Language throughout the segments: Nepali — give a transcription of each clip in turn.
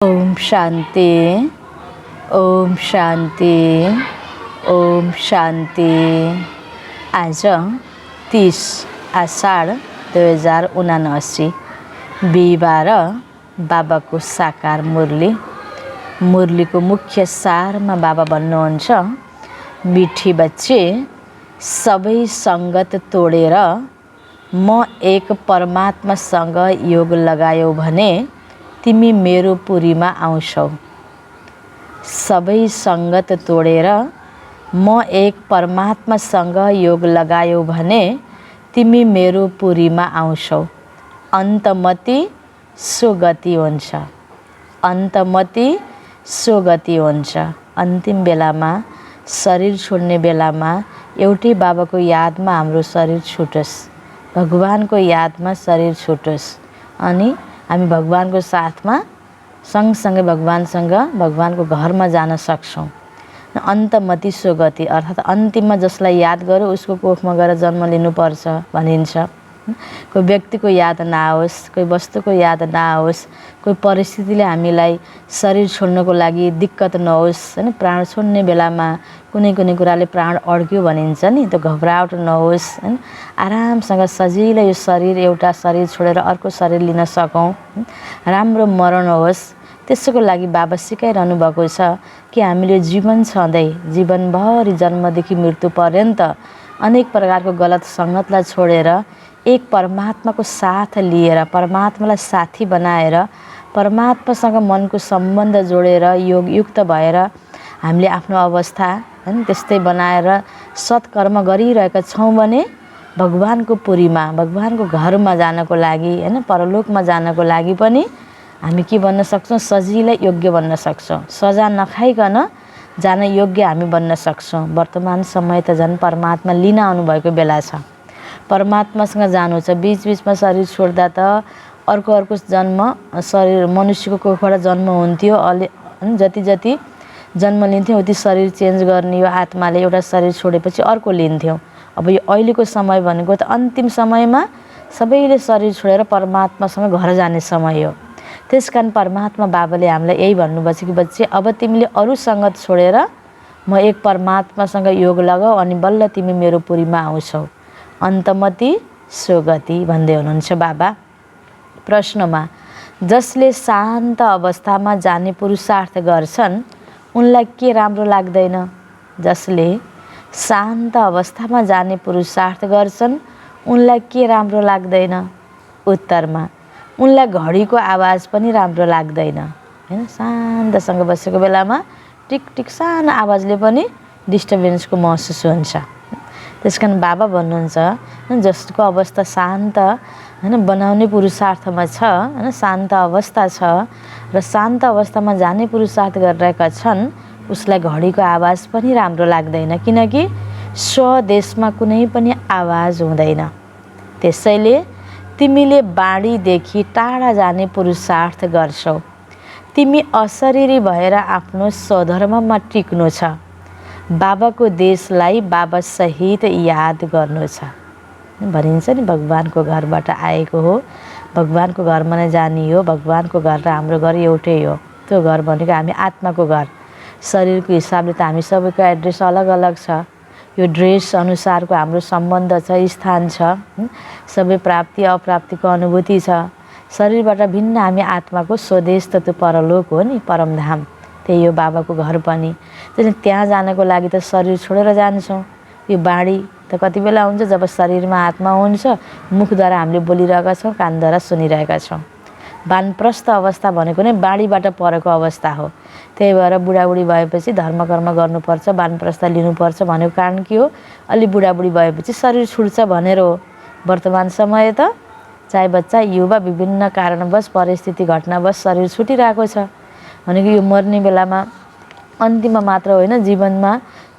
ओम शांति। ओम शांति। ओम शांति। आज 30 आषाढ़ 2079 बिहिबार बाबा को साकार मुरली को मुख्य सार में बाबा भन्नुहुन्छ, मिठी बच्चे सबै संगत तोडेर म एक परमात्मासँग योग लगायो भने तिमी मेरो पुरीमा आउँछौ। सबै संगत तोडेर म एक परमात्मासँग योग लगायो भने तिमी मेरो पुरीमा आउँछौ। अन्तमति सुगति हुन्छ। अन्तमति सुगति हुन्छ। अन्तिम बेलामा शरीर छोड्ने बेलामा एउटै बाबाको यादमा हाम्रो शरीर छुटोस्, भगवानको यादमा शरीर छुटोस् अनि हामी भगवानको साथमा सँगसँगै भगवानको घरमा जान सक्छौँ। अन्तमति सुगति अर्थात् अन्तिममा जसलाई याद गर्यो उसको कोखमा गएर जन्म लिनुपर्छ भनिन्छ। कोही व्यक्तिको याद नआओस्, कोही वस्तुको याद नआओस्, कोही परिस्थितिले हामीलाई शरीर छोड्नको लागि दिक्कत नहोस् हैन। प्राण छोड्ने बेलामा कुनै कुराले प्राण अड्क्यो भनिन्छ नि, त्यो घबराहट नहोस् हैन। आरामसँग सजिलै यो शरीर एउटा शरीर छोडेर अर्को शरीर लिन सकौँ, राम्रो मरण होस्, त्यसको लागि बाबा सिकाइरहनु भएको छ कि हामीले जीवन छँदै जीवनभरि जन्मदेखि मृत्यु पर्यन्त अनेक प्रकारको गलत सङ्गतलाई छोडेर एक परमात्माको साथ लिएर, परमात्मालाई साथी बनाएर, परमात्मासँग मनको सम्बन्ध जोडेर योगयुक्त भएर हामीले आफ्नो अवस्था हैन त्यस्तै बनाएर सत्कर्म गरिरहेका छौँ भने भगवानको पुरीमा, भगवानको घरमा जानको लागि हैन, परलोकमा जानको लागि पनि हामी के बन्न सक्छौँ? सजिलै योग्य बन्न सक्छौँ। सजा नखाइकन जान योग्य हामी बन्न सक्छौँ। वर्तमान समय त झन् परमात्मा लिन आउनुभएको बेला छ। परमात्मासँग जानु छ। बीचमा शरीर छोड्दा त अर्को जन्म शरीर मनुष्यको कोखबाट जन्म हुन्थ्यो। जति जन्म लिन्थ्यो उति शरीर चेन्ज गर्ने यो आत्माले एउटा शरीर छोडेपछि अर्को लिन्थ्यो। अब यो अहिलेको समय भनेको त अन्तिम समयमा सबैले शरीर छोडेर परमात्मासँग घर जाने समय हो। त्यसकारण परमात्मा बाबाले हामीलाई यही भन्नुभएको छ कि बच्चे अब तिमीले अरू सङ्गत छोडेर म एक परमात्मासँग योग लगाऊ अनि बल्ल तिमी मेरो पुरीमा आउँछौ। अन्तमति सुगति भन्दै हुनुहुन्छ बाबा। प्रश्नमा जसले शान्त अवस्थामा जाने पुरुषार्थ गर्छन् उनलाई के राम्रो लाग्दैन? जसले शान्त अवस्थामा जाने पुरुषार्थ गर्छन् उनलाई के राम्रो लाग्दैन? उत्तरमा उनलाई घडीको आवाज पनि राम्रो लाग्दैन हैन। शान्तसँग बसेको बेलामा टिक टिक सानो आवाजले पनि डिस्टर्बेन्सको महसुस हुन्छ। त्यसकारण बाबा भन्नुहुन्छ जसको अवस्था शान्त हैन बनाउने पुरुषार्थमा छ हैन, शान्त अवस्था छ र शान्त अवस्थामा जाने पुरुषार्थ गरिरहेका छन् उसलाई घडीको आवाज पनि राम्रो लाग्दैन, किनकि स्वदेशमा कुनै पनि आवाज हुँदैन। त्यसैले तिमीले बाढीदेखि टाढा जाने पुरुषार्थ गर्छौ। तिमी अशरीरी भएर आफ्नो स्वधर्ममा टिक्नु छ। बाबाको देशलाई बाबा सहित याद गर्नु छ। भनिन्छ नि भगवानको घरबाट आएको हो, भगवानको घरमा नै जाने हो। भगवानको घर र हाम्रो घर एउटै हो। त्यो घर भनेको हामी आत्माको घर। शरीरको हिसाबले त हामी सबैको एड्रेस अलग अलग छ। यो ड्रेस अनुसारको हाम्रो सम्बन्ध छ, स्थान छ, सबै प्राप्ति अप्राप्तिको अनुभूति छ। शरीरबाट भिन्न हामी आत्माको स्वदेश त त्यो परलोक हो नि, परमधाम। त्यही हो बाबाको घर पनि। त्यसले त्यहाँ जानको लागि त शरीर छोडेर जान्छौँ। यो बाणी त कति बेला हुन्छ जब शरीरमा आत्मा हुन्छ, मुखद्वारा हामीले बोलिरहेका छौँ, कानद्वारा सुनिरहेका छौँ। वानप्रस्थ अवस्था भनेको नै बाणीबाट परेको अवस्था हो। त्यही भएर बुढाबुढी भएपछि धर्मकर्म गर्नुपर्छ, वानप्रस्थ लिनुपर्छ भनेको कारण के हो? अलि बुढाबुढी भएपछि शरीर छुट्छ भनेर हो। वर्तमान समय त चाहे बच्चा युवा विभिन्न कारणवश परिस्थिति घटनावश शरीर छुटिरहेको छ भनेको यो मर्ने बेलामा अन्तिममा मात्र होइन, जीवनमा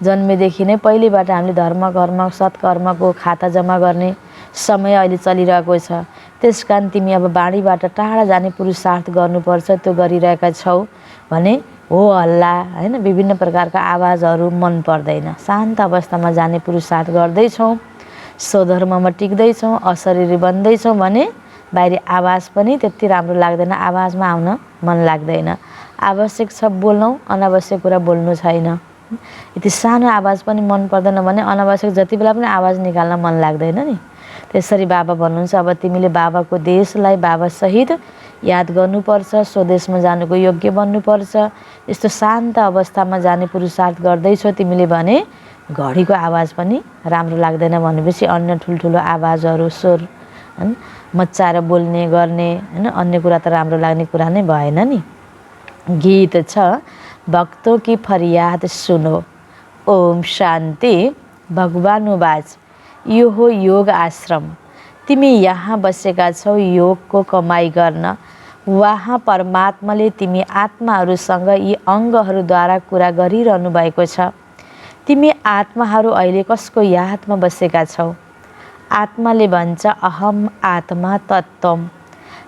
जन्मेदेखि नै पहिलेबाट हामीले धर्म कर्म सत्कर्मको खाता जम्मा गर्ने समय अहिले चलिरहेको छ। त्यसकारण तिमी अब बाढीबाट टाढा जाने पुरुषार्थ गर्नुपर्छ। त्यो गरिरहेका छौ भने हो हल्ला हैन विभिन्न प्रकारका आवाजहरू मन पर्दैन। शान्त अवस्थामा जाने पुरुषार्थ गर्दैछौँ, स्वधर्ममा टिक्दैछौँ, अशरीरी बन्दैछौँ भने बाहिरी आवाज पनि त्यति राम्रो लाग्दैन, आवाजमा आउन मन लाग्दैन। आवश्यक छ बोल्नु, अनावश्यक कुरा बोल्नु छैन। यति सानो आवाज पनि मन पर्दैन भने अनावश्यक जति बेला पनि आवाज निकाल्न मन लाग्दैन नि। त्यसरी बाबा भन्नुहुन्छ अब तिमीले बाबाको देशलाई बाबासहित याद गर्नुपर्छ, स्वदेशमा जानुको योग्य बन्नुपर्छ। यस्तो शान्त अवस्थामा जाने पुरुषार्थ गर्दैछौ तिमीले भने घडीको आवाज पनि राम्रो लाग्दैन भनेपछि अन्य ठुल्ठुलो आवाजहरू स्वर हैन मच्चाएर बोल्ने गर्ने हैन अन्य कुरा त राम्रो लाग्ने कुरा नै भएन नि। गीत छ भक्तों की फरियाद सुनो। ओम शान्ति। भगवानुवाच यो हो योग आश्रम। तिमी यहाँ बसेका छौ योगको कमाई गर्न। वहाँ परमात्माले तिमी आत्माहरूसँग यी अङ्गहरूद्वारा कुरा गरिरहनु भएको छ। तिमी आत्माहरू अहिले कसको यादमा बसेका छौ? आत्माले भन्छ अहम आत्मा तत्त्वम।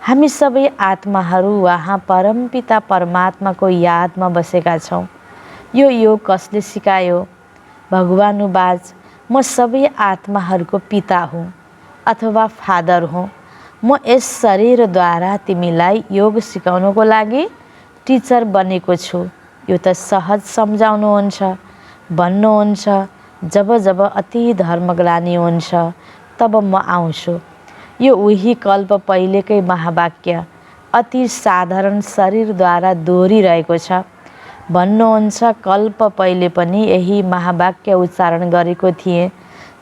हामी सबै आत्माहरू वहाँ परमपिता परमात्माको यादमा बसेका छौँ। यो योग कसले सिकायो? भगवानुवाच म सबै आत्माहरूको पिता हुँ अथवा फादर हुँ। म यस शरीरद्वारा तिमीलाई योग सिकाउनको लागि टिचर बनेको छु। यो त सहज सम्झाउनुहुन्छ। भन्नुहुन्छ जब जब अति धर्मग्लानी हुन्छ तब म आउँछु। यो उही कल्प पहिलेकै महावाक्य अति साधारण शरीरद्वारा दोहोरिरहेको छ। भन्नुहुन्छ कल्प पहिले पनि यही महावाक्य उच्चारण गरेको थिएँ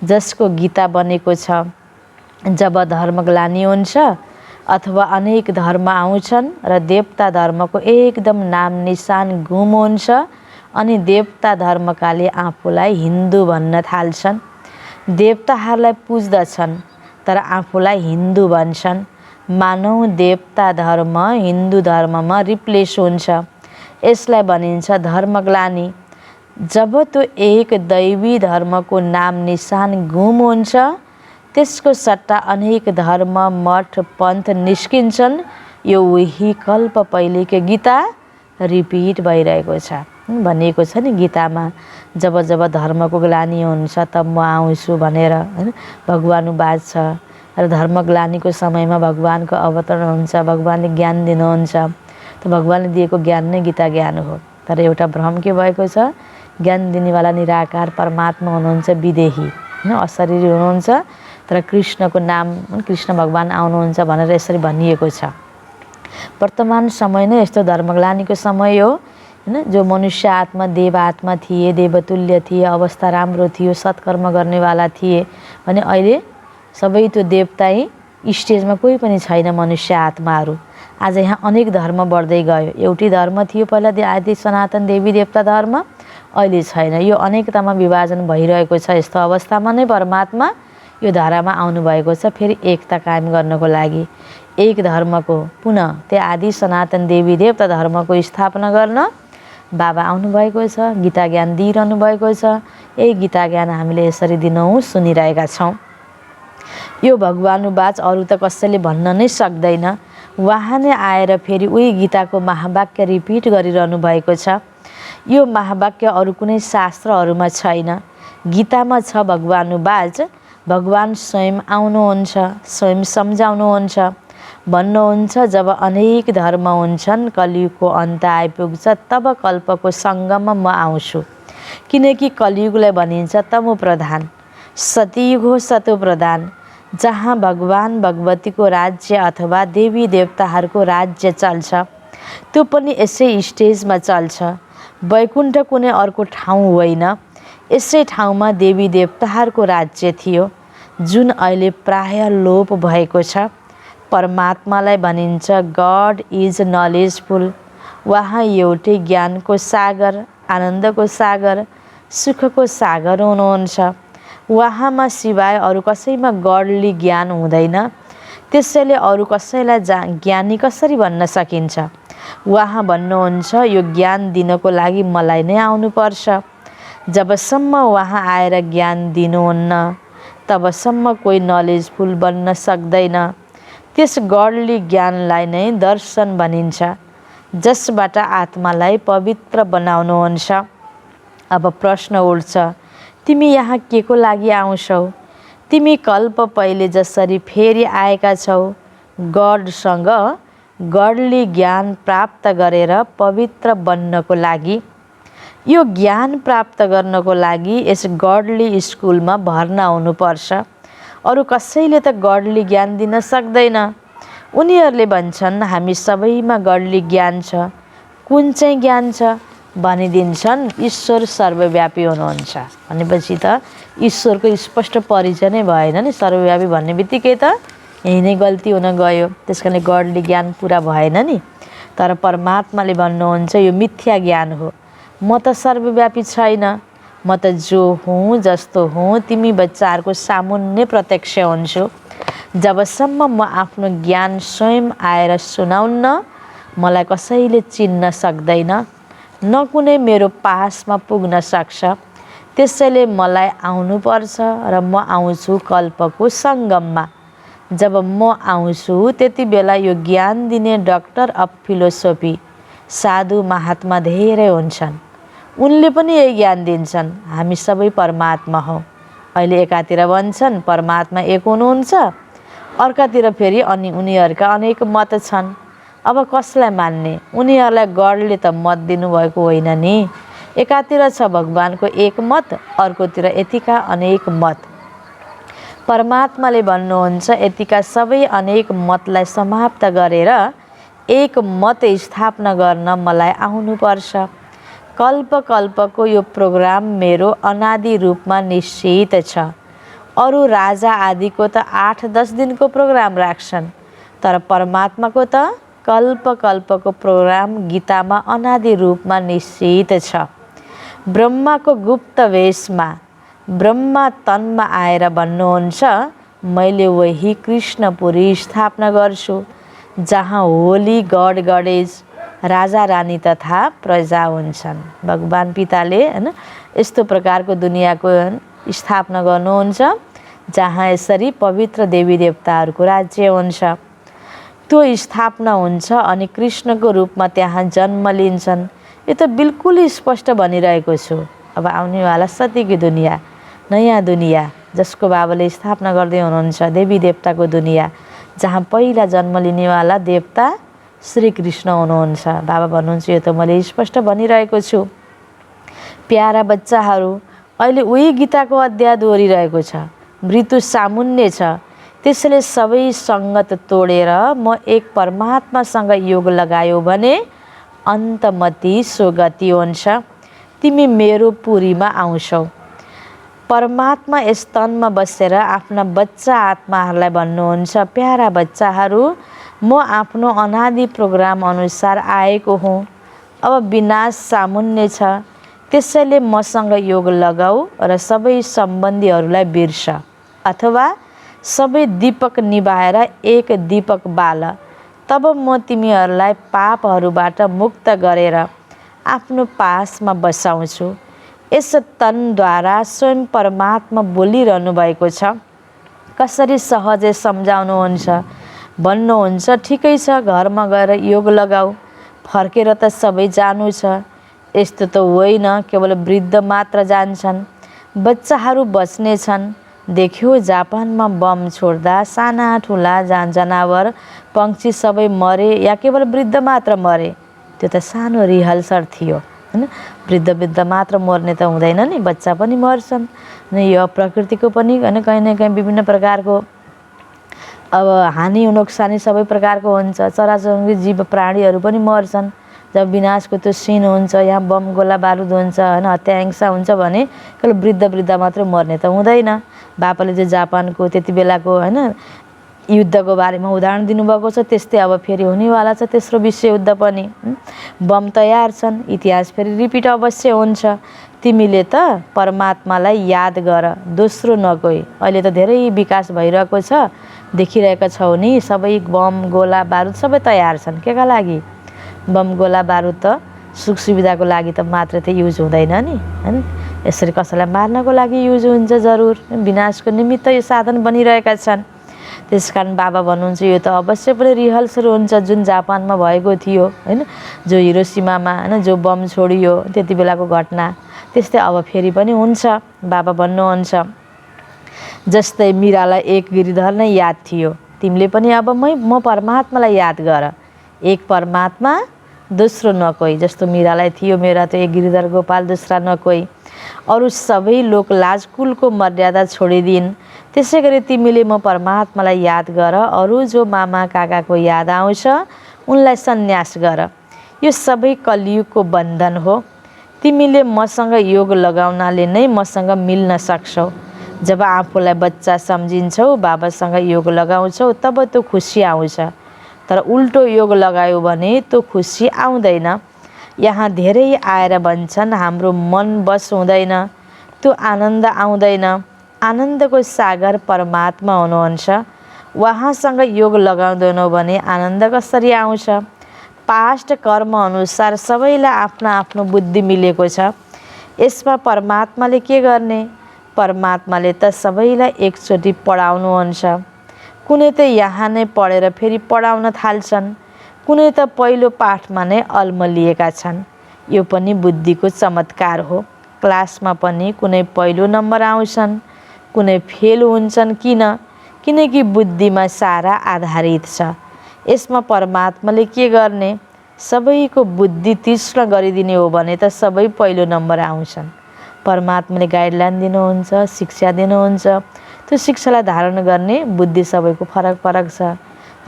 जसको गीता बनेको छ। जब धर्मग्लानी हुन्छ अथवा अनेक धर्म आउँछन् र देवता धर्मको एकदम नाम निशान गुम हुन्छ अनि देवता धर्मकाले आफूलाई हिन्दू भन्न थाल्छन्। देवताहरूलाई पुज्दछन् तर आफूलाई हिन्दू भन्छन्। मानव देवता धर्म हिन्दू धर्ममा रिप्लेस हुन्छ। यसलाई भनिन्छ धर्मग्लानी। जब त्यो एक दैवी धर्मको नाम निशान गुम हुन्छ त्यसको सट्टा अनेक धर्म मठ पन्थ निस्किन्छन्। यो उही कल्प पहिलेको गीता रिपिट भइरहेको छ। भनिएको छ नि गीतामा जब जब धर्मको ग्लानी हुन्छ तब म आउँछु भनेर हैन भगवानुवाच छ। र धर्मग्लानीको समयमा भगवानको अवतरण हुन्छ। भगवानले ज्ञान दिनुहुन्छ। त भगवानले दिएको ज्ञान नै गीता ज्ञान हो। तर एउटा भ्रम के भएको छ? ज्ञान दिनेवाला निराकार परमात्मा हुनुहुन्छ विदेही हैन अशरीरी हुनुहुन्छ। तर कृष्णको नाम कृष्ण भगवान आउनुहुन्छ भनेर यसरी भनिएको छ। वर्तमान समय नै यस्तो धर्मग्लानीको समय हो हैन। जो मनुष्य आत्मा देव आत्मा थिए, देवतुल्य थिए, अवस्था राम्रो थियो, सत्कर्म गर्नेवाला थिए भने अहिले सबै त्यो देवताई स्टेजमा कोही पनि छैन मनुष्य आत्माहरू। आज यहाँ अनेक धर्म बढ्दै गयो। एउटै धर्म थियो पहिला आदि सनातन देवी देवता धर्म, अहिले छैन। यो अनेकतामा विभाजन भइरहेको छ। यस्तो अवस्थामा नै परमात्मा यो धारामा आउनुभएको छ फेरि एकता कायम गर्नको लागि। एक धर्मको पुनः त्यो आदि सनातन देवी देवता धर्मको स्थापना गर्न बाबा आउनुभएको छ। गीता ज्ञान दिइरहनु भएको छ। यही गीता ज्ञान हामीले यसरी दिनहुँ सुनिरहेका छौँ। यो भगवानुवाच अरू त कसैले भन्न नै सक्दैन। उहाँ नै आएर फेरि उही गीताको महावाक्य रिपिट गरिरहनु भएको छ। यो महावाक्य अरू कुनै शास्त्रहरूमा छैन, गीतामा छ। भगवानुवाच भगवान स्वयं आउनुहुन्छ, स्वयं सम्झाउनुहुन्छ। भन्नुहुन्छ जब अनेक धर्म हुन्छन् कलियुगको अन्त आइपुग्छ तब कल्पको सङ्गममा म आउँछु। किनकि कलियुगलाई भनिन्छ तमो प्रधान, सतयुग हो सतो प्रधान, जहाँ भगवान भगवतीको राज्य अथवा देवी देवताहरूको राज्य चल्छ। त्यो पनि यसै स्टेजमा चल्छ। वैकुण्ठ कुनै अर्को ठाउँ होइन। यसै ठाउँमा देवी देवताहरूको राज्य थियो जुन अहिले प्राय लोप भएको छ। परमात्मालाई भनिन्छ गड इज नलेजफुल। उहाँ एउटै ज्ञानको सागर, आनन्दको सागर, सुखको सागर हुनुहुन्छ। उहाँमा सिवाय अरू कसैमा गडली ज्ञान हुँदैन। त्यसैले अरू कसैलाई ज्ञानी कसरी भन्न सकिन्छ? उहाँ भन्नुहुन्छ यो ज्ञान दिनको लागि मलाई नै आउनुपर्छ। जबसम्म उहाँ आएर ज्ञान दिनुहुन्न तबसम्म कोही नलेजफुल बन्न सक्दैन। त्यस गडली ज्ञानलाई नै दर्शन भनिन्छ जसबाट आत्मालाई पवित्र बनाउनुहुन्छ। अब प्रश्न उठ्छ तिमी यहाँ के को लागि आउँछौ? तिमी कल्प पहिले जसरी फेरि आएका छौ गडसँग गडली ज्ञान प्राप्त गरेर पवित्र बन्नको लागि, यो ज्ञान प्राप्त गर्नको लागि यस गडली स्कुलमा भर्ना हुनुपर्छ। अरू कसैले त गडली ज्ञान दिन सक्दैन। उनीहरूले भन्छन् हामी सबैमा गडली ज्ञान छ। कुन चाहिँ ज्ञान छ भनिदिन्छन्, ईश्वर सर्वव्यापी हुनुहुन्छ भनेपछि त ईश्वरको स्पष्ट परिचय नै भएन नि। सर्वव्यापी भन्ने बित्तिकै त यही नै गल्ती हुन गयो। त्यस कारणले गडली ज्ञान पुरा भएन नि। तर परमात्माले भन्नुहुन्छ यो मिथ्या ज्ञान हो। म त सर्वव्यापी छैन, म त जो हुँ जस्तो हुँ तिमी बच्चाहरूको सामुन्ने प्रत्यक्ष हुन्छु। जबसम्म म आफ्नो ज्ञान स्वयं आएर सुनाउन्न, मलाई कसैले चिन्न सक्दैन, न कुनै मेरो पासमा पुग्न सक्छ। त्यसैले मलाई आउनुपर्छ र म आउँछु कल्पको सङ्गममा। जब म आउँछु त्यति बेला यो ज्ञान दिने डक्टर अफ फिलोसोफी साधु महात्मा धेरै हुन्छन्। उनले पनि यही ज्ञान दिन्छन्, हामी सबै परमात्मा हौ। अहिले एकातिर भन्छन् परमात्मा एक हुनुहुन्छ, अर्कातिर फेरि अनि उनीहरूका अनेक मत छन्। अब कसलाई मान्ने? उनीहरूलाई गडले त मत दिनुभएको होइन नि। एकातिर छ भगवानको एक मत, अर्कोतिर यतिका अनेक मत। परमात्माले भन्नुहुन्छ यतिका सबै अनेक मतलाई समाप्त गरेर एक मत स्थापना गर्न मलाई आउनुपर्छ। कल्प कल्पको यो प्रोग्राम मेरो अनादि रूपमा निश्चित छ। अरू राजा आदिको त 8-10 दिनको प्रोग्राम राख्छन्, तर परमात्माको त कल्प कल्पको प्रोग्राम गीतामा अनादि रूपमा निश्चित छ। ब्रह्माको गुप्त वेशमा ब्रह्मा तनमा आएर भन्नुहुन्छ मैले वही कृष्णपुरी स्थापना गर्छु, जहाँ होली गड गडेज राजा रानी तथा प्रजा हुन्छन्। भगवान पिताले हैन यस्तो प्रकारको दुनियाँको स्थापना गर्नुहुन्छ जहाँ यसरी पवित्र देवी देवताहरूको राज्य हुन्छ। त्यो स्थापना हुन्छ अनि कृष्णको रूपमा त्यहाँ जन्म लिन्छन्। यो त बिल्कुल स्पष्ट भनिरहेको छु। अब आउनेवाला सतीकी दुनियाँ, नयाँ दुनियाँ जसको बाबाले स्थापना गर्दै हुनुहुन्छ, देवी देवताको दुनियाँ, जहाँ पहिला जन्म लिनेवाला देवता श्री कृष्ण हुनुहुन्छ। बाबा भन्नुहुन्छ यो त मैले स्पष्ट भनिरहेको छु। प्यारा बच्चाहरू, अहिले उही गीताको अध्याय दोहोरिरहेको छ। मृत्यु सामुन्य छ। त्यसैले सबै सङ्गत तोडेर म एक परमात्मासँग योग लगायो भने अन्तमति सुगति हुन्छ। तिमी मेरो पुरीमा आउँछौ। परमात्मा यस तनमा बसेर आफ्ना बच्चा आत्माहरूलाई भन्नुहुन्छ प्यारा बच्चाहरू, म आफ्नो अनादि प्रोग्राम अनुसार आएको हुँ। अब विनाश सामुन्य छ। त्यसैले मसँग योग लगाऊ र सबै सम्बन्धीहरूलाई बिर्स, अथवा सबै दीपक निभाएर एक दीपक बाल। तब म तिमीहरूलाई पापहरूबाट मुक्त गरेर आफ्नो पासमा बसाउँछु। यस तनद्वारा स्वयं परमात्मा बोलिरहनु भएको छ। कसरी सहजै सम्झाउनुहुन्छ? भन्नुहुन्छ ठिकै छ, घरमा गएर योग लगाऊ, फर्केर त सबै जानु छ। यस्तो त होइन, केवल वृद्ध मात्र जान्छन्, बच्चाहरू बच्ने छन्। देख्यो जापानमा बम छोड्दा साना ठुला जनावर पक्षी सबै मरे या केवल वृद्ध मात्र मरे? त्यो त सानो रिहर्सल थियो हैन। वृद्ध मात्र मर्ने त हुँदैन नि, बच्चा पनि मर्छन्। अनि यो प्रकृतिको पनि हैन कहीँ न कहीँ विभिन्न प्रकारको अब हानि नोक्सानी सबै प्रकारको हुन्छ। चराचुरुङ्गी जीव प्राणीहरू पनि मर्छन्। जब विनाशको त्यो सिन हुन्छ, यहाँ बम गोला बारुद हुन्छ हैन, हत्या हिंसा हुन्छ भने केवल वृद्ध मात्र मर्ने त हुँदैन। बापाले चाहिँ जापानको त्यति बेलाको हैन युद्धको बारेमा उदाहरण दिनुभएको छ। त्यस्तै अब फेरि हुनेवाला छ तेस्रो विश्वयुद्ध पनि। बम तयार छन्, इतिहास फेरि रिपिट अवश्य हुन्छ। तिमीले त परमात्मालाई याद गर, दोस्रो नगई। अहिले त धेरै विकास भइरहेको छ, देखिरहेका छौ नि। सबै बम गोला बारुद सबै तयार छन्। केका लागि? बम गोला बारुद त सुख सुविधाको लागि त मात्र त युज हुँदैन नि हैन। यसरी कसैलाई मार्नको लागि युज हुन्छ जरुर। विनाशको निमित्त यो साधन बनिरहेका छन्। त्यसकारण बाबा भन्नुहुन्छ यो त अवश्य पनि रिहर्सल हुन्छ, जुन जापानमा भएको थियो हैन, जो हिरोसिमामा हैन जो बम छोडियो त्यति बेलाको घटना, त्यस्तै अब फेरि पनि हुन्छ। बाबा भन्नुहुन्छ जस्तै मीरालाई एक गिरिधर नै याद थियो, तिमीले पनि अब म परमात्मालाई याद गर। एक परमात्मा दोस्रो न कोही। जस्तो मीरालाई थियो मेरा त एक गिरिधर गोपाल दूसरा न कोही। अरू सबै लोक लाजकुलको मर्यादा छोडिदिन्। त्यसै गरी तिमीले म परमात्मालाई याद गर। अरू जो मामा काकाको याद आउँछ उनलाई सन्यास गर। यो सबै कलियुगको बन्धन हो। तिमीले मसँग योग लगाउनाले नै मसँग मिल्न सक्छौ। जब आफूलाई बच्चा सम्झिन्छौ, बाबासँग योग लगाउँछौ, तब त्यो खुसी आउँछ। तर उल्टो योग लगायो भने त्यो खुसी आउँदैन। यहाँ धेरै आएर भन्छन् हाम्रो मन बस हुँदैन, त्यो आनन्द आउँदैन। आनन्दको सागर परमात्मा हुनुहुन्छ। उहाँसँग योग लगाउँदैनौ भने आनन्द कसरी आउँछ? पास्ट कर्म अनुसार सबैलाई आफ्नो आफ्नो बुद्धि मिलेको छ। यसमा परमात्माले के गर्ने? परमात्माले त सबैलाई एकचोटि पढाउनुहुन्छ। कुनै त यहाँ नै पढेर फेरि पढाउन थाल्छन्, कुनै त पहिलो पाठमा नै अल्मलिएका छन्। यो पनि बुद्धिको चमत्कार हो। क्लासमा पनि कुनै पहिलो नम्बर आउँछन्, कुनै फेल हुन्छन्। किनकि बुद्धिमा सारा आधारित छ। यसमा परमात्माले के गर्ने? सबैको बुद्धि तीक्ष्ण गरिदिने हो भने त सबै पहिलो नम्बर आउँछन्। परमात्माले गाइडलाइन दिनुहुन्छ, शिक्षा दिनुहुन्छ। त्यो शिक्षालाई धारण गर्ने बुद्धि सबैको फरक फरक छ।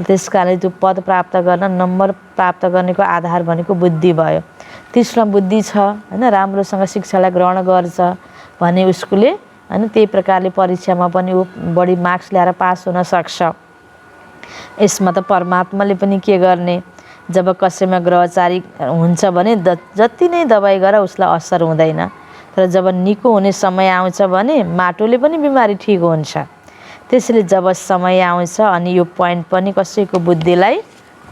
त्यस कारणले त्यो पद प्राप्त गर्न, नम्बर प्राप्त गर्नेको आधार भनेको बुद्धि भयो। तीक्ष्ण बुद्धि छ हैन, राम्रोसँग शिक्षालाई ग्रहण गर्छ भने उसले हैन त्यही प्रकारले परीक्षामा पनि ऊ बढी मार्क्स ल्याएर पास हुन सक्छ। यसमा त परमात्माले पनि के गर्ने? जब कसैमा ग्रहचारी हुन्छ भने जति नै दबाई गर उसलाई असर हुँदैन। तर जब निको हुने समय आउँछ भने माटोले पनि बिमारी ठिक हुन्छ। त्यसैले जब समय आउँछ अनि यो पोइन्ट पनि कसैको बुद्धिलाई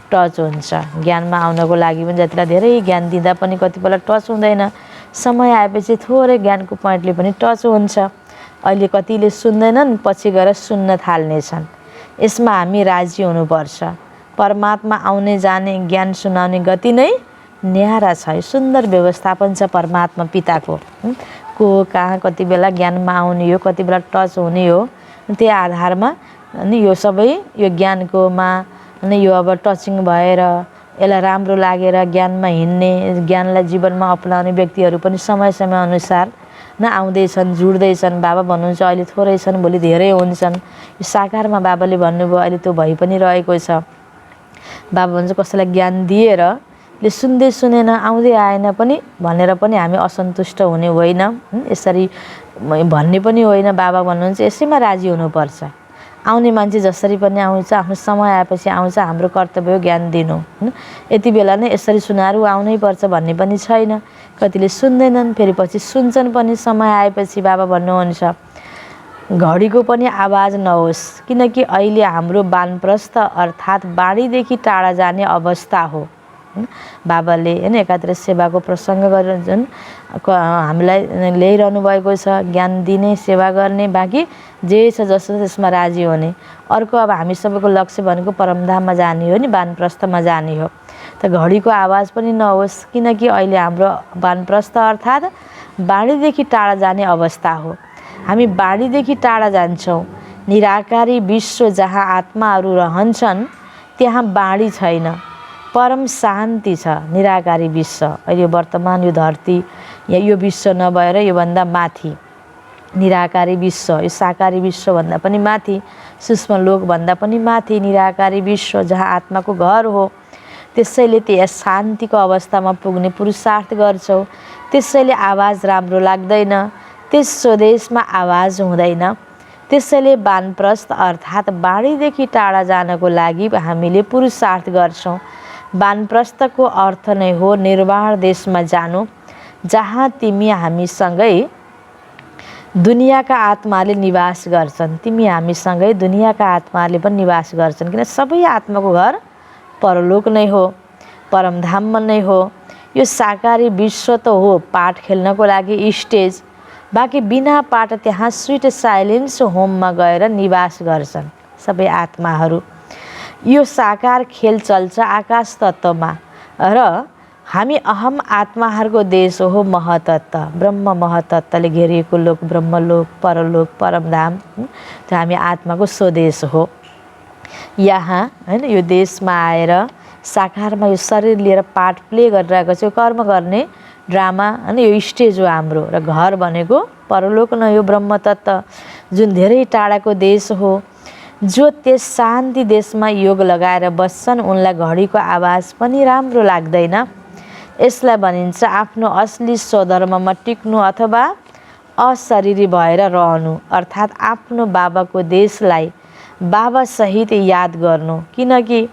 टच हुन्छ। ज्ञानमा आउनको लागि पनि जतिलाई धेरै ज्ञान दिँदा पनि कतिपल्ट टच हुँदैन। समय आएपछि थोरै ज्ञानको पोइन्टले पनि टच हुन्छ। अहिले कतिले सुन्दैनन्, पछि गएर सुन्न थाल्नेछन्। यसमा हामी राजी हुनुपर्छ। परमात्मा आउने जाने, ज्ञान सुनाउने गति नै न्यारा छ। सुन्दर व्यवस्थापन छ परमात्मा पिताको। को कहाँ कति बेला ज्ञानमा आउने हो, कति बेला टच हुने हो, त्यही आधारमा अनि यो सबै यो ज्ञानकोमा अनि यो अब टचिङ भएर यसलाई राम्रो लागेर ज्ञानमा हिँड्ने, ज्ञानलाई जीवनमा अपनाउने व्यक्तिहरू पनि समय समय अनुसार न आउँदैछन्, जुड्दैछन्। बाबा भन्नुहुन्छ अहिले थोरै छन्, भोलि धेरै हुन्छन्। यो साकारमा बाबाले भन्नुभयो अहिले त्यो भइ पनि रहेको छ। बाबा भन्छ कसैलाई ज्ञान दिएर ले सुन्दै सुनेन, आउँदै आएन पनि भनेर पनि हामी असन्तुष्ट हुने होइन। यसरी भन्ने पनि होइन। बाबा भन्नुहुन्छ यसैमा राजी हुनुपर्छ। आउने मान्छे जसरी पनि आउँछ, आफ्नो समय आएपछि आउँछ, हाम्रो कर्तव्य हो ज्ञान दिनु। यति बेला नै यसरी सुनारू आउनै पर्छ भन्ने पनि छैन। कतिले सुन्दैनन्, फेरि पछि सुन्छन् पनि समय आएपछि। बाबा भन्नुहुन्छ घडीको पनि आवाज नहोस्, किनकि अहिले हाम्रो वानप्रस्थ अर्थात् बाणीदेखि टाढा जाने अवस्था हो। बाबाले हैन एकातिर सेवाको प्रसङ्ग गरेर जुन हामीलाई ल्याइरहनु भएको छ, ज्ञान दिने, सेवा गर्ने, बाँकी जे छ जस्तो त्यसमा राजी हुने। अर्को अब हामी सबैको लक्ष्य भनेको परमधाममा जाने हो नि, वानप्रस्थमा जाने हो। त घडीको आवाज पनि नहोस्, किनकि अहिले हाम्रो वानप्रस्थ अर्थात् बाणीदेखि टाढा जाने अवस्था हो। हामी बाणीदेखि टाढा जान्छौँ। निराकारी विश्व जहाँ आत्माहरू रहन्छन् त्यहाँ बाणी छैन, परम शान्ति छ। निराकारी विश्व अहिले वर्तमान यो धरती या यो विश्व नभएर योभन्दा माथि निराकारी विश्व, यो साकारी विश्वभन्दा पनि माथि, सूक्ष्म लोकभन्दा पनि माथि निराकारी विश्व जहाँ आत्माको घर हो। त्यसैले त्यहाँ शान्तिको अवस्थामा पुग्ने पुरुषार्थ गर्छौँ। त्यसैले आवाज राम्रो लाग्दैन, त्यस स्वदेशमा आवाज हुँदैन। त्यसैले वानप्रस्थ अर्थात् बाणीदेखि टाढा जानको लागि हामीले पुरुषार्थ गर्छौँ। वानप्रस्थको अर्थ नै हो निर्वाण देशमा जानु, जहाँ तिमी हामीसँगै दुनियाँका आत्माले निवास गर्छन्। तिमी हामीसँगै दुनियाँका आत्माले पनि निवास गर्छन्, किन सबै आत्माको घर परलोक नै हो, परमधाममा नै हो। यो साकारी विश्व त हो पाठ खेल्नको लागि स्टेज, बाँकी बिना पाठ त्यहाँ स्विट साइलेन्स होममा गएर निवास गर्छन् सबै आत्माहरू। यो साकार खेल चल्छ आकाश तत्त्वमा र हामी अहम आत्माहरूको देश हो महतत्त्व, ब्रह्म महतत्त्वले घेरिएको लोक, ब्रह्मलोक, परलोक, परमधाम। त्यो हामी आत्माको स्वदेश हो। यहाँ हैन यो देशमा आएर साकारमा यो शरीर लिएर पार्ट प्ले गरिरहेको छ, यो कर्म गर्ने ड्रामा होइन, यो स्टेज हो हाम्रो। र घर भनेको परलोक न यो ब्रह्म तत्त्व जुन धेरै टाढाको देश हो। जो त्यस शान्ति देशमा योग लगाएर बस्छन् उनलाई घडीको आवाज पनि राम्रो लाग्दैन। यसलाई भनिन्छ आफ्नो असली स्वधर्ममा टिक्नु अथवा अशरीरी भएर रहनु, अर्थात् आफ्नो बाबाको देशलाई बाबासहित याद गर्नु। किनकि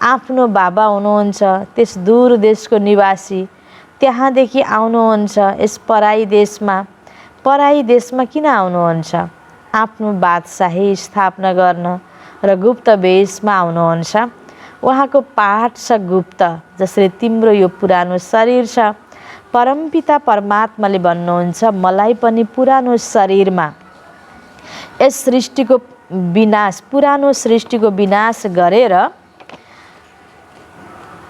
आफ्नो बाबा हुनुहुन्छ त्यस दूर देशको निवासी, त्यहाँदेखि आउनुहुन्छ यस पराई देशमा किन आउनुहुन्छ? आफ्नो बादशाही स्थापना गर्न र गुप्त वेशमा आउनुहुन्छ। उहाँको पाठ छ गुप्त, जसरी तिम्रो यो पुरानो शरीर छ। परमपिता परमात्माले भन्नुहुन्छ मलाई पनि पुरानो शरीरमा यस सृष्टिको पुरानो सृष्टिको विनाश गरेर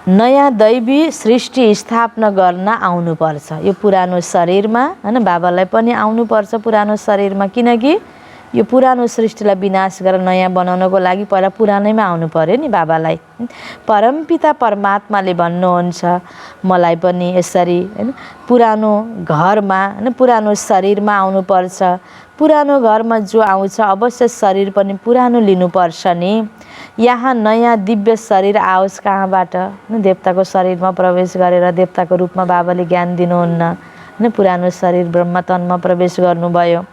नयाँ दैवी सृष्टि स्थापना गर्न आउनुपर्छ। यो पुरानो शरीरमा होइन, बाबालाई पनि आउनुपर्छ पुरानो शरीरमा, किनकि यो पुरानो सृष्टिलाई विनाश गरेर नयाँ बनाउनको लागि पहिला पुरानैमा आउनु पर्यो नि बाबालाई। परमपिता परमात्माले भन्नुहुन्छ मलाई पनि यसरी होइन पुरानो घरमा होइन पुरानो शरीरमा आउनुपर्छ। पुरानो घरमा जो आउँछ अवश्य शरीर पनि पुरानो लिनुपर्छ नि। यहाँ नयाँ दिव्य शरीर आओस् कहाँबाट? देवताको शरीरमा प्रवेश गरेर देवताको रूपमा बाबाले ज्ञान दिनुहुन्न होइन। पुरानो शरीर ब्रह्म तनमा प्रवेश गर्नुभयो।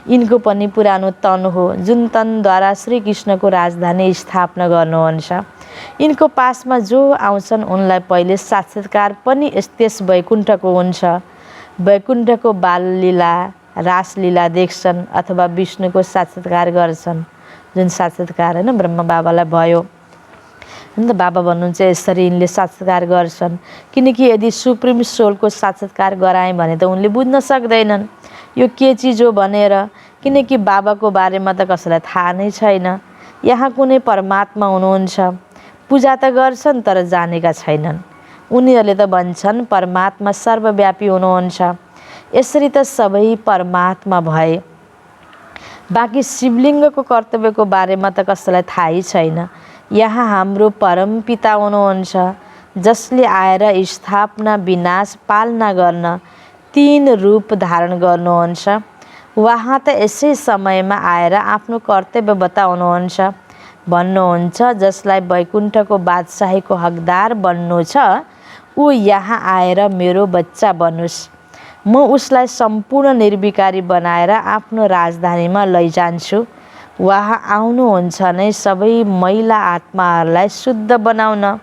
यिनको पनि पुरानो तन हो जुन तनद्वारा श्रीकृष्णको राजधानी स्थापना गर्नुहुन्छ। यिनको पासमा जो आउँछन् उनलाई पहिले साक्षात्कार पनि त्यस वैकुण्ठको हुन्छ। वैकुण्ठको बाललीला रासलीला देख्छन् अथवा विष्णुको साक्षात्कार गर्छन्, जुन साक्षात्कार होइन ब्रह्म बाबालाई भयो। अन्त बाबा भन्नुहुन्छ यसरी यिनले साक्षात्कार गर्छन्। किनकि यदि सुप्रिम सोलको साक्षात्कार गराएँ भने त उनले बुझ्न सक्दैनन् यो के चिज हो भनेर। किनकि बाबाको बारेमा त कसैलाई थाहा नै छैन। यहाँ कुनै परमात्मा हुनुहुन्छ, पूजा त गर्छन् तर जानेका छैनन्। उनीहरूले त भन्छन् परमात्मा सर्वव्यापी हुनुहुन्छ। यसरी त सबै परमात्मा भए, बाँकी शिवलिङ्गको कर्तव्यको बारेमा त कसैलाई थाहै छैन। यहाँ हाम्रो परमपिता हुनुहुन्छ जसले आएर स्थापना विनाश पालना गर्न 3 रूप धारण गर्नुहुन्छ। उहाँ त यसै समयमा आएर आफ्नो कर्तव्य बताउनुहुन्छ। भन्नुहुन्छ जसलाई वैकुण्ठको बादशाहीको हकदार बन्नु छ ऊ यहाँ आएर मेरो बच्चा बनोस्। म उसलाई सम्पूर्ण निर्विकारी बनाएर आफ्नो राजधानीमा लैजान्छु। उहाँ आउनुहुन्छ नै सबै मैला आत्माहरूलाई शुद्ध बनाउन।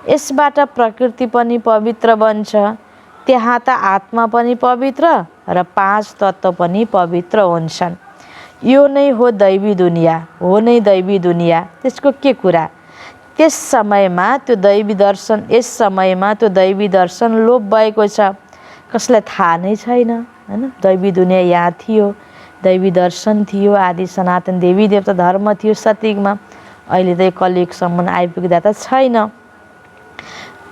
यसबाट प्रकृति पनि पवित्र बन्छ। त्यहाँ त आत्मा पनि पवित्र र 5 तत्त्व पनि पवित्र हुन्छन्। यो नै हो दैवी दुनिया, हो नै दैवी दुनिया। त्यसको के कुरा? त्यस समयमा त्यो दैवी दर्शन लोप भएको छ, कसैलाई थाहा नै छैन हैन। दैवी दुनिया यहाँ थियो, दैवी दर्शन थियो, आदि सनातन देवी देवता धर्म थियो सतयुगमा। अहिले त कलियुगसम्म आइपुग्दा त छैन।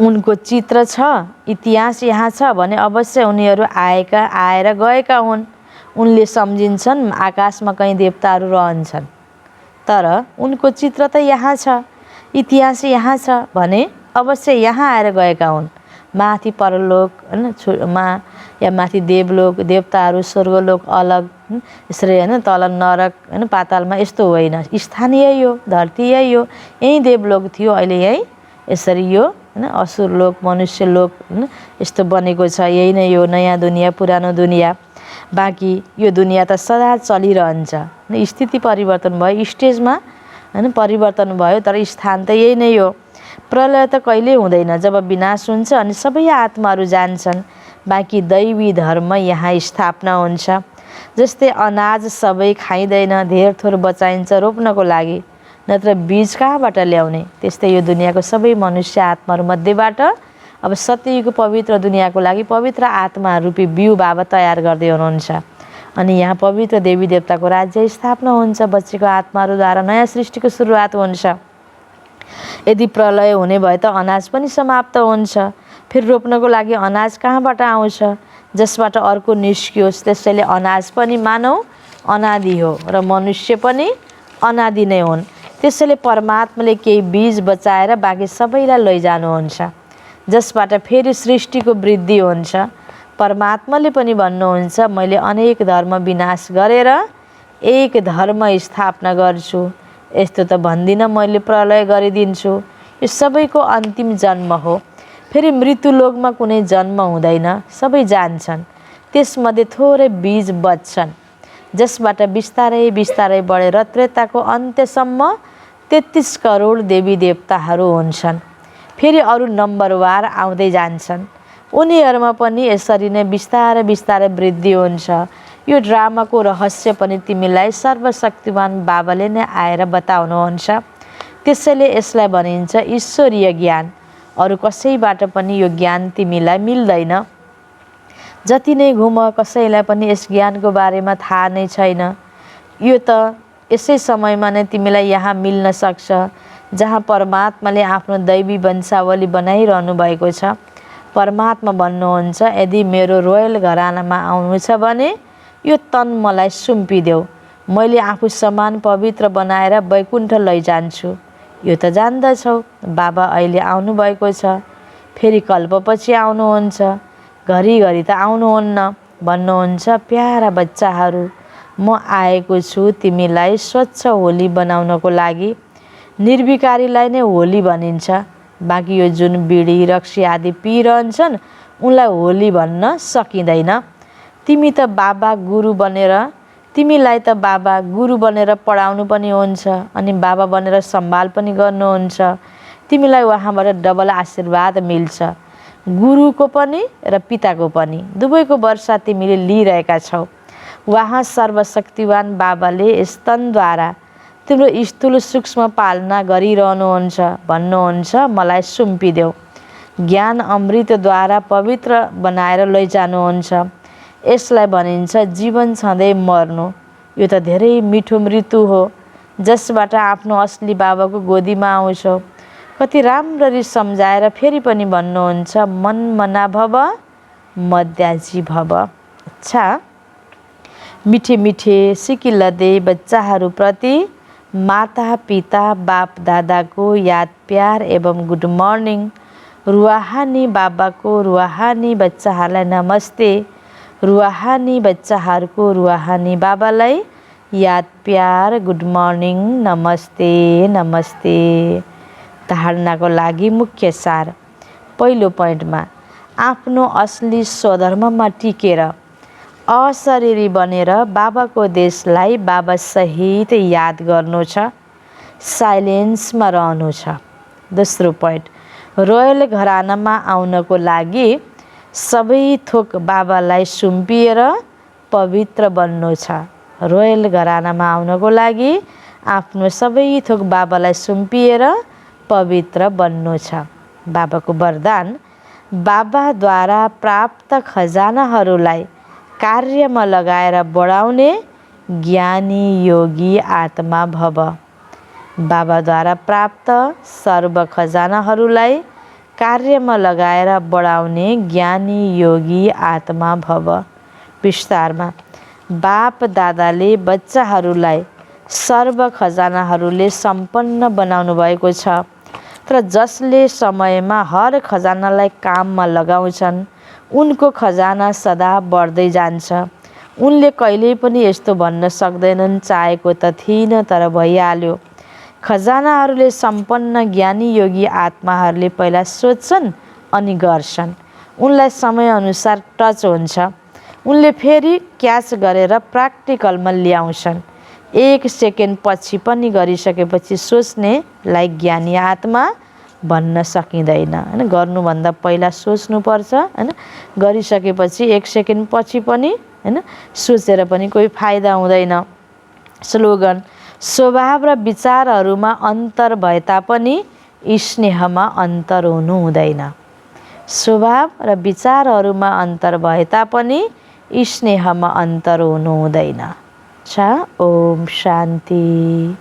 उनको चित्र छ, इतिहास यहाँ छ भने अवश्य उनीहरू आएर गएका हुन्। उनले सम्झिन्छन् आकाशमा कहीँ देवताहरू रहन्छन्, तर उनको चित्र त यहाँ छ, इतिहास यहाँ छ भने अवश्य यहाँ आएर गएका हुन्। माथि परलोक होइन या माथि देवलोक देवताहरू, स्वर्गलोक अलग यसरी होइन, तल नरक होइन पातालमा यस्तो होइन। स्थान यही हो, धरती यही हो, यही देवलोक थियो, अहिले यही यसरी यो होइन असुरलोक मनुष्यलोक होइन यस्तो बनेको छ। यही नै यो नयाँ दुनिया पुरानो दुनिया। बाँकी यो दुनिया त सदा चलिरहन्छ। स्थिति परिवर्तन भयो, स्टेजमा होइन परिवर्तन भयो, तर स्थान त यही नै हो। प्रलय त कहिल्यै हुँदैन। जब विनाश हुन्छ अनि सबै आत्माहरू जान्छन्, बाँकी दैवी धर्म यहाँ स्थापना हुन्छ। जस्तै अनाज सबै खाइँदैन, धेर थोर बचाइन्छ रोप्नको लागि, नत्र बीज कहाँबाट ल्याउने। त्यस्तै यो दुनियाँको सबै मनुष्य आत्माहरू मध्येबाट अब सत्ययुगको पवित्र दुनियाँको लागि पवित्र आत्मा रूपी बिउ बाबा तयार गर्दै हुनुहुन्छ। अनि यहाँ पवित्र देवी देवताको राज्य स्थापना हुन्छ। बचेको आत्माहरूद्वारा नयाँ सृष्टिको सुरुवात हुन्छ। यदि प्रलय हुने भए त अनाज पनि समाप्त हुन्छ। फेरि रोप्नको लागि अनाज कहाँबाट आउँछ? जसबाट अर्को निस्कियोस्। त्यसैले अनाज पनि मानव अनादि हो र मनुष्य पनि अनादि नै हुन्। त्यसैले परमात्माले केही बीज बचाएर बाँकी सबैलाई लैजानुहुन्छ, जसबाट फेरि सृष्टिको वृद्धि हुन्छ। परमात्माले पनि भन्नुहुन्छ, मैले अनेक धर्म विनाश गरेर एक धर्म स्थापना गर्छु। यस्तो त भन्दिनँ मैले प्रलय गरिदिन्छु। यो सबैको अन्तिम जन्म हो। फेरि मृत्युलोकमा कुनै जन्म हुँदैन, सबै जान्छन्। त्यसमध्ये थोरै बीज बच्छन्, जसबाट बिस्तारै बिस्तारै बढेर त्रेताको अन्त्यसम्म 33 करोड देवी देवताहरू हुन्छन्। फेरि अरू नम्बरवार आउँदै जान्छन्। उनीहरूमा पनि यसरी नै बिस्तारै बिस्तारै वृद्धि हुन्छ। यो ड्रामाको रहस्य पनि तिमीलाई सर्वशक्तिमान बाबाले नै आएर बताउनुहुन्छ। त्यसैले यसलाई भनिन्छ ईश्वरीय ज्ञान। अरू कसैबाट पनि यो ज्ञान तिमीलाई मिल्दैन। जति नै घुम, कसैलाई पनि यस ज्ञानको बारेमा थाहा नै छैन। यो त यसै समयमा नै तिमीलाई यहाँ मिल्न सक्छ, जहाँ परमात्माले आफ्नो दैवी वंशावली बनाइरहनु भएको छ। परमात्मा भन्नुहुन्छ, यदि मेरो रोयल घरानामा आउनु छ भने यो तन मलाई सुम्पिदेऊ। मैले आफू समान पवित्र बनाएर वैकुण्ठ लैजान्छु। यो त जान्दछौ, बाबा अहिले आउनुभएको छ, फेरि कल्पपछि आउनुहुन्छ, घरिघरि त आउनुहुन्न। भन्नुहुन्छ, प्यारा बच्चाहरू, म आएको छु तिमीलाई स्वच्छ होली बनाउनको लागि। निर्विकारीलाई नै होली भनिन्छ। बाँकी यो जुन बिडी रक्सी आदि पिइरहन्छन् उनलाई होली भन्न सकिँदैन। तिमीलाई त बाबा गुरु बनेर पढाउनु पनि हुन्छ, अनि बाबा बनेर सम्भाल पनि गर्नुहुन्छ। तिमीलाई उहाँबाट डबल आशीर्वाद मिल्छ, गुरुको पनि र पिताको पनि। दुवैको वर्षा तिमीले लिइरहेका छौ। उहाँ सर्वशक्तिवान बाबाले स्तनद्वारा तिम्रो स्थूल सूक्ष्म पालना गरिरहनुहुन्छ। भन्नुहुन्छ, मलाई सुम्पिदेऊ। ज्ञान अमृतद्वारा पवित्र बनाएर लैजानुहुन्छ। यसलाई भनिन्छ जीवन छँदै मर्नु। यो त धेरै मिठो मृत्यु हो, जसबाट आफ्नो असली बाबाको गोदीमा आउँछौ। कति राम्ररी सम्झाएर फेरि पनि भन्नुहुन्छ, मनमना भव मध्याजी भव। अच्छा, मिठे मिठे सिकिलदे बच्चाहरूप्रति माता पिता बाप दादाको याद प्यार एवं गुड मर्निङ। रुहानी बाबाको रुहानी बच्चाहरूलाई नमस्ते। रुहानी बच्चाहरूको रुहानी बाबालाई याद प्यार गुड मर्निङ, नमस्ते नमस्ते। धारणाको लागि मुख्य सार। पहिलो पोइन्टमा, आफ्नो असली स्वधर्ममा टिकेर अशरीरी बनेर बाबाको देशलाई बाबा सहित याद गर्नु छ, साइलेन्समा रहनु छ। दोस्रो पोइन्ट, रोयल घरानामा आउनको लागि सबै थोक बाबालाई सुम्पिएर पवित्र बन्नु छ। रोयल घरानामा आउनको लागि आफ्नो सबै थोक बाबालाई सुम्पिएर पवित्र बन्नु छ। बाबाको वरदान, बाबाद्वारा प्राप्त खजानाहरूलाई कार्यमा लगाएर बढाउने ज्ञानी योगी आत्मा भव। बाबाद्वारा प्राप्त सर्व खजानाहरूलाई कार्यमा लगाएर बढाउने ज्ञानी योगी आत्मा भव। विस्तारमा, बाप दादाले बच्चाहरूलाई सर्व खजानाहरूले सम्पन्न बनाउनु भएको छ। तर जसले समयमा हर खजानालाई काममा लगाउँछन् उनको खजाना सदा बढ्दै जान्छ। उनले कहिल्यै पनि यस्तो भन्न सक्दैनन्, चाहेको त थिइनँ तर भइहाल्यो। खजानाहरूले सम्पन्न ज्ञानी योगी आत्माहरूले पहिला सोध्छन् अनि गर्छन्। उनलाई समयअनुसार टच हुन्छ। उनले फेरि क्याच गरेर प्र्याक्टिकलमा ल्याउँछन्। 1 सेकेन्ड पछि पनि गरिसकेपछि सोच्नेलाई ज्ञानी आत्मा भन्न सकिँदैन। हैन, गर्नुभन्दा पहिला सोच्नुपर्छ। हैन, गरिसकेपछि 1 सेकेन्ड पछि पनि हैन सोचेर पनि कोही फाइदा हुँदैन। स्लोगन, स्वभाव र विचारहरूमा अन्तर भए तापनि स्नेहमा अन्तर हुनु हुँदैन। स्वभाव र विचारहरूमा अन्तर भए तापनि स्नेहमा अन्तर हुनु हुँदैन। अच्छा, ओम शान्ति।